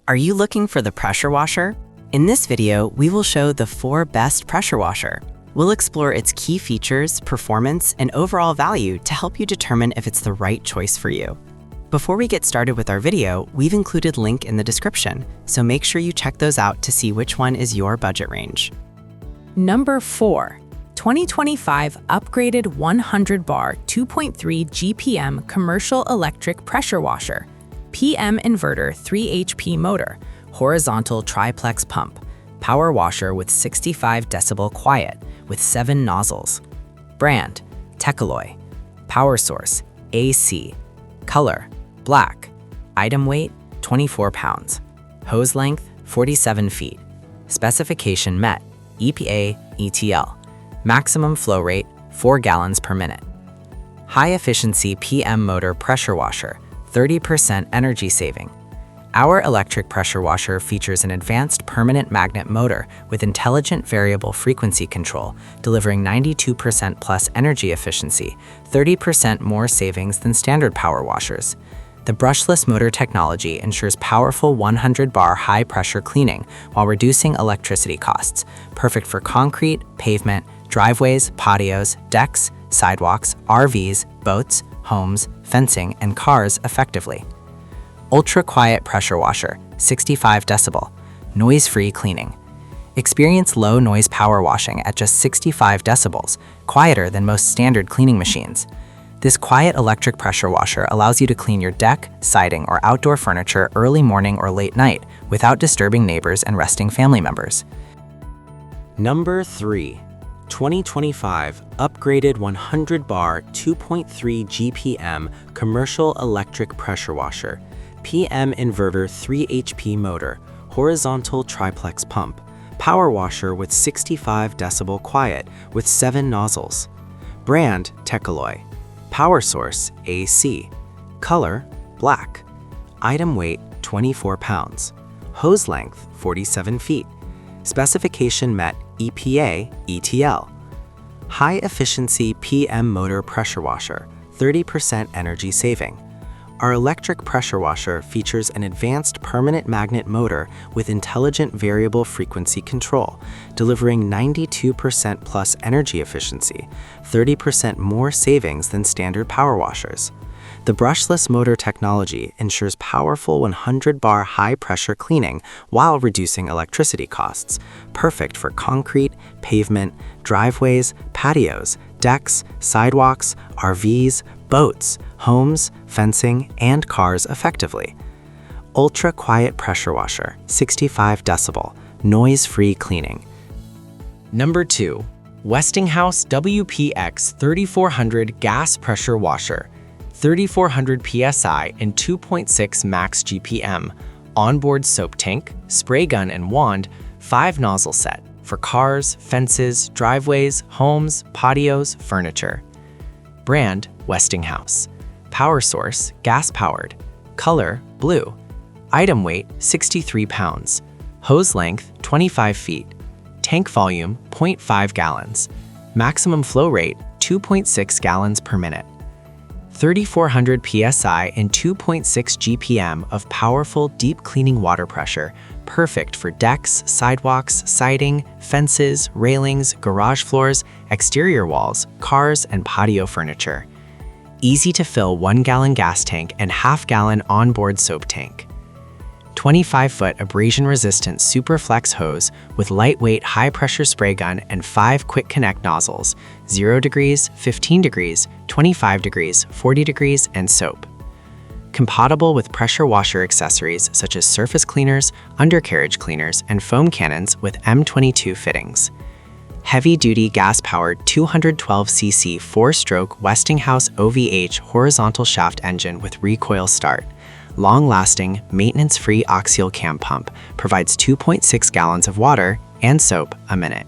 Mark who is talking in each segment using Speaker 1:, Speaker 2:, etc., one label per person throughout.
Speaker 1: Are you looking for the pressure washer? In this video, we will show the 4 best pressure washer. We'll explore its key features, performance, and overall value to help you determine if it's the right choice for you. Before we get started with our video, we've included a link in the description, so make sure you check those out to see which one is your budget range.
Speaker 2: Number 4. 2025 upgraded 100 bar 2.3 GPM commercial electric pressure washer. PM inverter 3 HP motor, horizontal triplex pump, power washer with 65 decibel quiet with 7 nozzles. Brand, Techalloy. Power source, AC. Color, black. Item weight, 24 pounds. Hose length, 47 feet. Specification met, EPA, ETL. Maximum flow rate, 4 gallons per minute. High efficiency PM motor pressure washer, 30% energy saving. Our electric pressure washer features an advanced permanent magnet motor with intelligent variable frequency control, delivering 92% plus energy efficiency, 30% more savings than standard power washers. The brushless motor technology ensures powerful 100-bar high-pressure cleaning while reducing electricity costs, perfect for concrete, pavement, driveways, patios, decks, sidewalks, RVs, boats, homes, fencing, and cars effectively. Ultra-quiet pressure washer, 65 decibel, noise-free cleaning. Experience low-noise power washing at just 65 decibels, quieter than most standard cleaning machines. This quiet electric pressure washer allows you to clean your deck, siding, or outdoor furniture early morning or late night without disturbing neighbors and resting family members.
Speaker 3: Number 3. 2025 upgraded 100 bar 2.3 GPM commercial electric pressure washer, PM inverter 3 HP motor, horizontal triplex pump, power washer with 65 decibel quiet with 7 nozzles. Brand, Techalloy. Power source, AC. Color, black. Item weight, 24 pounds. Hose length, 47 feet. Specification met, EPA, ETL. High efficiency PM motor pressure washer, 30% energy saving. Our electric pressure washer features an advanced permanent magnet motor with intelligent variable frequency control, delivering 92% plus energy efficiency, 30% more savings than standard power washers. The brushless motor technology ensures powerful 100-bar high-pressure cleaning while reducing electricity costs, perfect for concrete, pavement, driveways, patios, decks, sidewalks, RVs, boats, homes, fencing, and cars effectively. Ultra-quiet pressure washer, 65 decibel, noise-free cleaning.
Speaker 4: Number 2. Westinghouse WPX 3400 gas pressure washer. 3400 psi and 2.6 max GPM, onboard soap tank, spray gun and wand, 5 nozzle set for cars, fences, driveways, homes, patios, furniture. Brand, Westinghouse. Power source, gas-powered. Color, blue. Item weight, 63 pounds. Hose length, 25 feet. Tank volume, 0.5 gallons. Maximum flow rate, 2.6 gallons per minute. 3400 psi and 2.6 GPM of powerful deep cleaning water pressure, perfect for decks, sidewalks, siding, fences, railings, garage floors, exterior walls, cars, and patio furniture. Easy to fill 1-gallon gas tank and half-gallon onboard soap tank. 25-foot abrasion-resistant Superflex hose with lightweight high-pressure spray gun and 5 quick connect nozzles, 0 degrees, 15 degrees, 25 degrees, 40 degrees, and soap. Compatible with pressure washer accessories such as surface cleaners, undercarriage cleaners, and foam cannons with M22 fittings. Heavy-duty gas-powered 212cc 4-stroke Westinghouse OVH horizontal shaft engine with recoil start. Long-lasting, maintenance-free axial cam pump provides 2.6 gallons of water and soap a minute.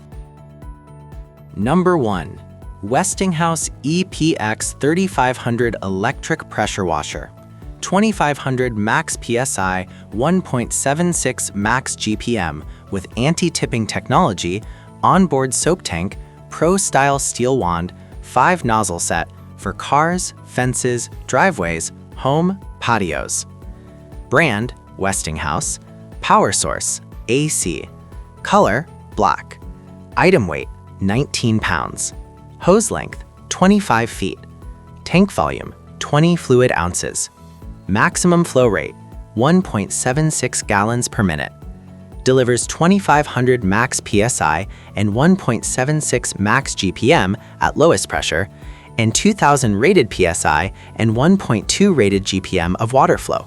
Speaker 3: Number 1. Westinghouse EPX 3500 electric pressure washer. 2500 max PSI, 1.76 max GPM with anti-tipping technology, onboard soap tank, pro-style steel wand, 5 nozzle set for cars, fences, driveways, home, patios. Brand, Westinghouse. Power source, AC. Color, black. Item weight, 19 pounds. Hose length, 25 feet. Tank volume, 20 fluid ounces. Maximum flow rate, 1.76 gallons per minute. Delivers 2,500 max PSI and 1.76 max GPM at lowest pressure, and 2,000 rated PSI and 1.2 rated GPM of water flow.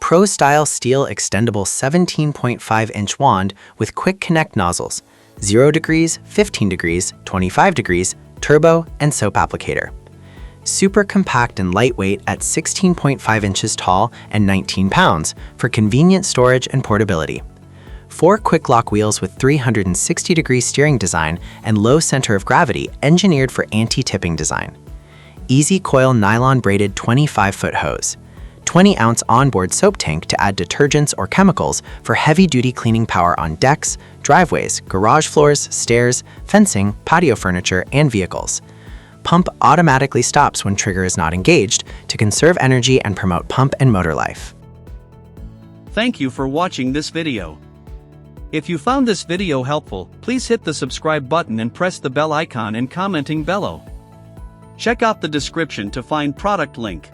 Speaker 3: Pro-style steel extendable 17.5-inch wand with quick connect nozzles, 0 degrees, 15 degrees, 25 degrees, turbo, and soap applicator. Super compact and lightweight at 16.5 inches tall and 19 pounds for convenient storage and portability. 4 quick lock wheels with 360-degree steering design and low center of gravity engineered for anti-tipping design. Easy coil nylon braided 25-foot hose. 20-ounce onboard soap tank to add detergents or chemicals for heavy-duty cleaning power on decks, driveways, garage floors, stairs, fencing, patio furniture, and vehicles. Pump automatically stops when trigger is not engaged to conserve energy and promote pump and motor life.
Speaker 5: Thank you for watching this video. If you found this video helpful, please hit the subscribe button and press the bell icon and commenting below. Check out the description to find product link.